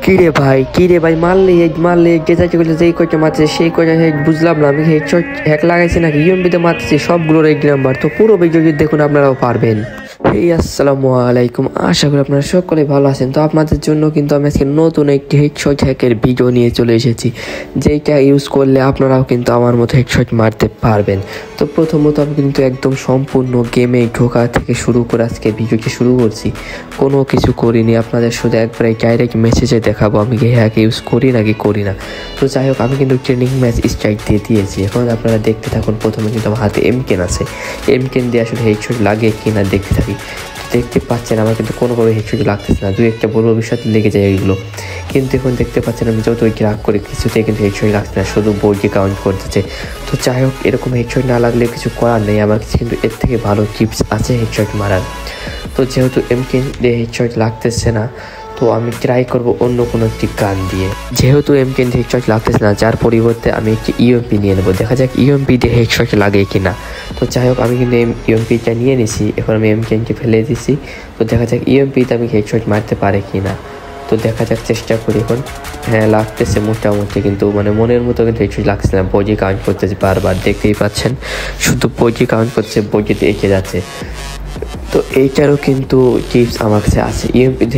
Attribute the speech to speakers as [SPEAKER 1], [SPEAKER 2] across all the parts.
[SPEAKER 1] কি রে ভাই মারলে যেটা করলে যেই কয়টা মারছে সেই কয়টা বুঝলাম না। আমি হেডশট হ্যাক লাগাইছি নাকি ইউএমপিতে মারতেছি সবগুলোর এক নাম্বার। তো পুরো ভিডিও দেখুন, আপনারাও পারবেন। আসসালামু আলাইকুম, আশা করি আপনারা সকলে ভালো আছেন। তো আপনাদের জন্য কিন্তু আমি আজকে নতুন একটি হেডশট হ্যাকের ভিডিও নিয়ে চলে এসেছি, যেটা ইউজ করলে আপনারাও কিন্তু আমার মতো হেডশট মারতে পারবেন। তো প্রথমত আমি কিন্তু একদম সম্পূর্ণ গেমে ঢোকা থেকে শুরু করে আজকে ভিডিওটি শুরু করছি। কোনো কিছু করিনি, আপনাদের শুধু একবারে ডাইরেক্ট মেসেজে দেখাবো আমি হ্যাক ইউজ করি নাকি করি না। তো যাই হোক, আমি কিন্তু ট্রেনিং ম্যাচ স্ট্রাইক দিয়ে দিয়েছি। এখন আপনারা দেখতে থাকুন। প্রথমে কিন্তু আমার হাতে এমকেন আছে, এমকেন দিয়ে আসলে হেডশট লাগে কিনা দেখতে থাকি। দেখতে পাচ্ছেন আমার কিন্তু কোনোভাবে হেডশট লাগতেছে না, দুই একটা বড় ভবিষ্যৎ লেগে যায় এগুলো। কিন্তু এখন দেখতে পাচ্ছেন আমি যত রাগ করে কিছুতেই কিন্তু হেডশট লাগছে না, শুধু বোর্ডে কাউন্ট করতেছে। তো যাই হোক, এরকম হেডশট না লাগলে কিছু করার নেই, আমার কাছে কিন্তু এর থেকে ভালো টিপস আছে হেডশট মারার। তো যেহেতু এমকেন দিয়ে হেডশট লাগতেছে না, তো আমি ট্রাই করব অন্য কোনো একটি গান দিয়ে। যেহেতু এমকেন দিয়ে হেডশট লাগতেছে না, যার পরিবর্তে আমি একটি ইউএমপি নিয়ে নেবো, দেখা যাক ইউএমপি দিয়ে হেডশট লাগে কিনা। তো যাই হোক, আমি কিন্তু ইউএমপিটা নিয়ে নিছি, এখন আমি এমকেনকে ফেলে দিছি। তো দেখা যাক ইউএমপিতে আমি হেডশট মারতে পারে কিনা। তো দেখা যাক, চেষ্টা করি এখন। হ্যাঁ, লাগতেছে মোটামুটি, কিন্তু মানে মনের মতো কিন্তু হেডশট লাগছে না। বডি কাউন্ট করতেছে বারবার, দেখতেই পাচ্ছেন শুধু বডি কাউন্ট করছে, বডিতে এঁকে যাচ্ছে। তো এইটারও কিন্তু টিপস আমার কাছে আছে। ইউএমপিতে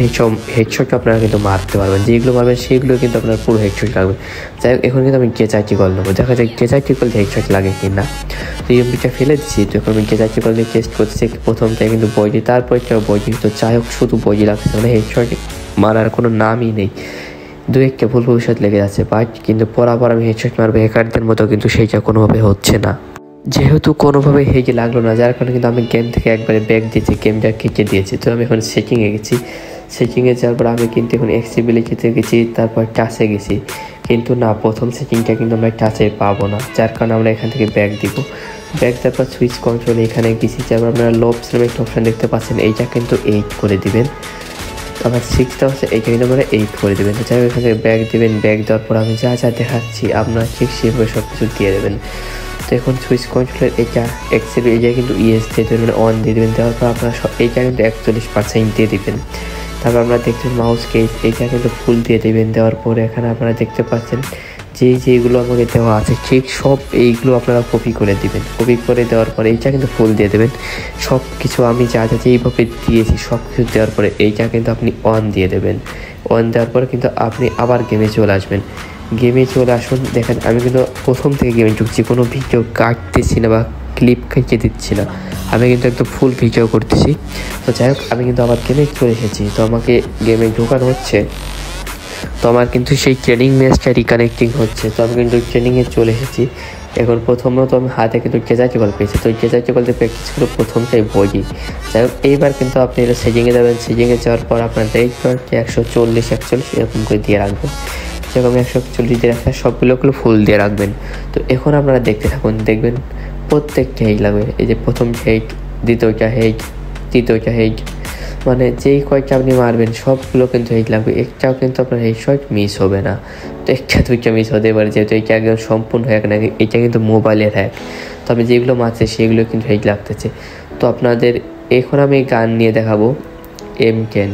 [SPEAKER 1] হেডশট আপনারা কিন্তু মারতে পারবেন, যেগুলো মারবেন সেগুলো কিন্তু আপনার পুরো হেডশট লাগবে। যাই হোক, এখন কিন্তু আমি গেজারটি কল নেবো, দেখা যায় গেজারটি কল হেডশট লাগে কি না। তো ইউএমপিটা ফেলে দিচ্ছি, তো এখন আমি গেজারটি কল দিয়ে টেস্ট করছি। প্রথমটাই কিন্তু বডি, তারপরটাও বডি। তো যাই হোক, শুধু বডি লাগছে, মানে হেডশট মারার কোনো নামই নেই। দু একটা ভুল ভবিষ্যৎ লেগে যাচ্ছে, বাট কিন্তু পরাপর আমি হেডশট মারবো হ্যাকারদের মতো, কিন্তু সেইটা কোনোভাবে হচ্ছে না। যেহেতু কোনোভাবে হেগে লাগলো না, যার কারণে কিন্তু আমি গেম থেকে একবারে ব্যাক দিয়েছি, গেমটা কেটে দিয়েছি। তো আমি এখন সেটিংয়ে গেছি, সেটিংয়ে যাওয়ার পর আমি কিন্তু এখন অ্যাক্সেসিবিলিটিতে গেছি, তারপর টাচে গেছি। কিন্তু না, প্রথম সেটিংটা কিন্তু আমরা টাচে পাবো না, যার কারণে আমরা এখান থেকে ব্যাক দিব। ব্যাক দেওয়ার পর সুইচ কন্ট্রোল এখানে গেছি, যার আপনারা লবস নামে একটা অপশান দেখতে পাচ্ছেন, এইটা কিন্তু 8 করে দিবেন। আমার 6টা হচ্ছে, এইটা কিন্তু আমরা 8 করে দেবেন। যাই হোক, এখান থেকে ব্যাক দেবেন। ব্যাক দেওয়ার পর আমি যা যা দেখাচ্ছি আপনারা ঠিক সেভাবে সব কিছু দিয়ে দেবেন। তো এখন সুইচ কন্ট্রোলের এইটা এক্সেল, এইটা কিন্তু ইএস দিয়ে দেবেন, মানে অন দিয়ে দেবেন। দেওয়ার পর আপনারা এইটা কিন্তু 41% দিয়ে দেবেন। তারপর আপনারা দেখবেন মাউস কেস, এইটা কিন্তু ফুল দিয়ে দেবেন। দেওয়ার পরে এখানে আপনারা দেখতে পাচ্ছেন যেইগুলো আমাকে দেওয়া আছে ঠিক সব এইগুলো আপনারা কপি করে দিবেন। কপি করে দেওয়ার পরে এইটা কিন্তু ফুল দিয়ে দেবেন। সব কিছু আমি যা যা যেইভাবে দিয়েছি সব কিছু দেওয়ার পরে এইটা কিন্তু আপনি অন দিয়ে দেবেন। অন দেওয়ার পরে কিন্তু আপনি আবার গেমে চলে আসবেন। গেমে চলে আসুন, দেখেন আমি কিন্তু প্রথম থেকে গেমে ঢুকছি, কোনো ভিডিও কাটতেছি না বা ক্লিপ খেঁচে দিচ্ছি না, আমি কিন্তু একদম ফুল ভিডিও করতেছি। তো যাই হোক, আমি কিন্তু আবার গেমে চলে এসেছি। তো আমাকে গেমে ঢোকানো হচ্ছে, তো আমার কিন্তু সেই ট্রেনিং ম্যাচটা রিকানেক্টিং হচ্ছে। তো আমি কিন্তু ট্রেনিংয়ে চলে এসেছি। এখন প্রথমত আমি হাতে কিন্তু গেজারটি কল পেয়েছি, তো গেজারটি কল দিয়ে প্র্যাকটিস করে প্রথমটাই বডি। যাই হোক, এইবার কিন্তু আপনি এটা সেটিংয়ে যাবেন। সেটিংয়ে যাওয়ার পর আপনার রেটকে 140 এরকম করে দিয়ে রাখবেন। যেরকম 140 দিয়ে রাখবেন, সবগুলোগুলো ফুল দিয়ে রাখবেন। তো এখন আপনারা দেখতে থাকুন, দেখবেন প্রত্যেকটা হেড লাগবে। এই যে প্রথম হেড, দ্বিতীয়টা হেড, তৃতীয়টা হেড, মানে যেই কয়েকটা আপনি মারবেন সবগুলো কিন্তু হেড লাগবে, একটাও কিন্তু আপনার হেডশট মিস হবে না। তো একটা দুইটা মিস হতে পারে, যেহেতু এটা একদম সম্পূর্ণ হ্যাক না, এটা কিন্তু মোবাইলের হ্যাক। তো আমি যেগুলো মারছি সেগুলো কিন্তু হেড লাগতেছে। তো আপনাদের এখন আমি গান নিয়ে দেখাবো M10।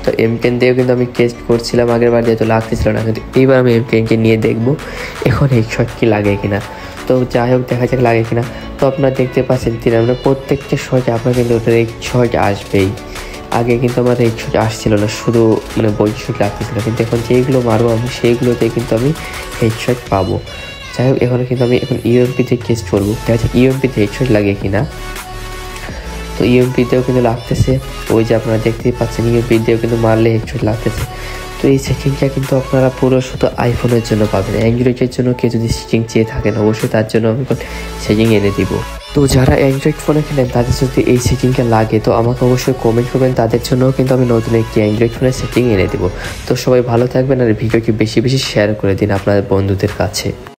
[SPEAKER 1] তো M10 দিয়েও কিন্তু আমি টেস্ট করছিলাম আগের বার, যেহেতু লাগতেছিল না, কিন্তু এইবার আমি M10কে নিয়ে দেখবো এখন হেডশট কি লাগে কিনা। তো যাই হোক, দেখা যাক লাগে কিনা। তো আপনারা দেখতে পাচ্ছেন আমরা প্রত্যেকটা শটে আপনার কিন্তু হেডশট আসবেই। আগে কিন্তু আমার হেডশট আসছিল না, শুধু মানে বডি লাগতেছিল, কিন্তু এখন যেইগুলো মারবো আমি সেইগুলোতে কিন্তু আমি হেডশট পাবো। যাই হোক, এখন কিন্তু আমি ইউএমপিতে টেস্ট করবো, দেখা যাক ইউএমপিতে হেডশট লাগে কিনা। তো ইউএমপিতেও কিন্তু লাগতেছে, ওই যে আপনারা দেখতেই পাচ্ছেন ইউএমপিতেও কিন্তু মারলে হেডশট লাগতেছে। তো এই সেটিংটা কিন্তু আপনারা পুরো শুধু আইফোনের জন্য পাবেন, অ্যান্ড্রয়েডের জন্য কেউ যদি সেটিং চেয়ে থাকেন অবশ্যই তার জন্য আমি সেটিং এনে দিব। তো যারা অ্যান্ড্রয়েড ফোনে খেলেন তাদের যদি এই সেটিংটা লাগে, তো আমাকে অবশ্যই কমেন্ট করবেন, তাদের জন্যও কিন্তু আমি নতুন একটি অ্যান্ড্রয়েড ফোনের সেটিং এনে দেবো। তো সবাই ভালো থাকবেন, আর ভিডিওটি বেশি বেশি শেয়ার করে দিন আপনাদের বন্ধুদের কাছে।